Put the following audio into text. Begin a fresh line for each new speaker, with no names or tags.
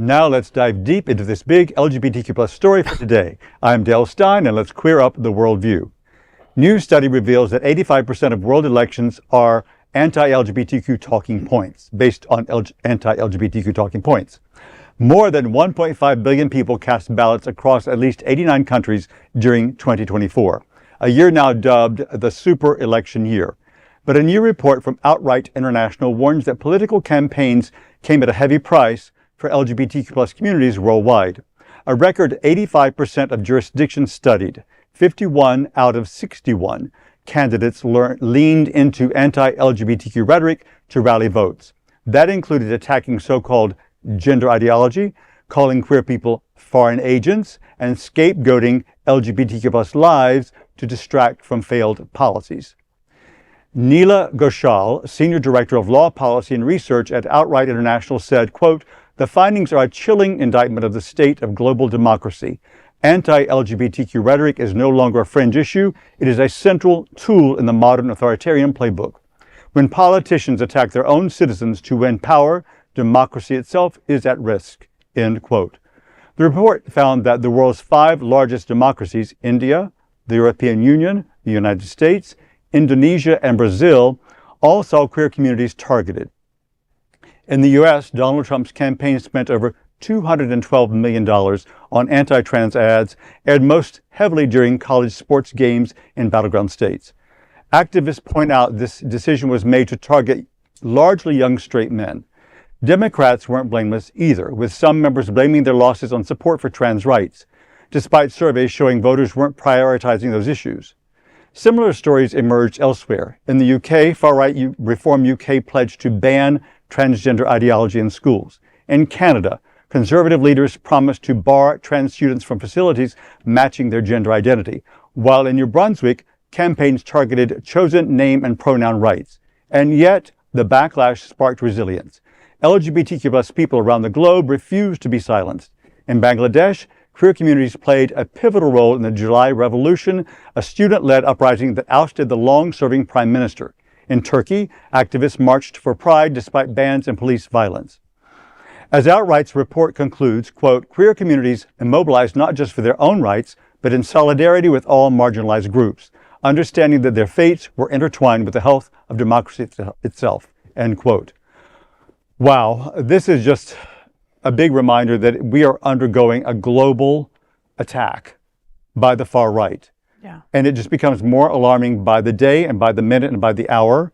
Now let's dive deep into this big LGBTQ plus story for today. I'm Dale Stein, and let's queer up the worldview. New study reveals that 85% of world elections are anti-LGBTQ talking points, based on anti-LGBTQ talking points. More than 1.5 billion people cast ballots across at least 89 countries during 2024, a year now dubbed the super election year. But a new report from Outright International warns that political campaigns came at a heavy price for LGBTQ plus communities worldwide. A record 85% of jurisdictions studied, 51 out of 61 candidates leaned into anti-LGBTQ rhetoric to rally votes. That included attacking so-called gender ideology, calling queer people foreign agents, and scapegoating LGBTQ plus lives to distract from failed policies. Neela Ghoshal, Senior Director of Law Policy and Research at Outright International, said, quote, "The findings are a chilling indictment of the state of global democracy. Anti-LGBTQ rhetoric is no longer a fringe issue. It is a central tool in the modern authoritarian playbook. When politicians attack their own citizens to win power, democracy itself is at risk," end quote. The report found that the world's 5 largest democracies, India, the European Union, the United States, Indonesia, and Brazil, all saw queer communities targeted. In the U.S., Donald Trump's campaign spent over $212 million on anti-trans ads, aired most heavily during college sports games in battleground states. Activists point out this decision was made to target largely young straight men. Democrats weren't blameless either, with some members blaming their losses on support for trans rights, despite surveys showing voters weren't prioritizing those issues. Similar stories emerged elsewhere. In the UK, far-right Reform UK pledged to ban transgender ideology in schools. In Canada, conservative leaders promised to bar trans students from facilities matching their gender identity, while in New Brunswick, campaigns targeted chosen name and pronoun rights. And yet, the backlash sparked resilience. LGBTQ plus people around the globe refused to be silenced. In Bangladesh, queer communities played a pivotal role in the July Revolution, a student-led uprising that ousted the long-serving prime minister. In Turkey, activists marched for pride despite bans and police violence. As Outright's report concludes, quote, "Queer communities immobilized not just for their own rights, but in solidarity with all marginalized groups, understanding that their fates were intertwined with the health of democracy itself," end quote. Wow, this is just a big reminder that we are undergoing a global attack by the far right.
Yeah.
And it just becomes more alarming by the day and by the minute and by the hour.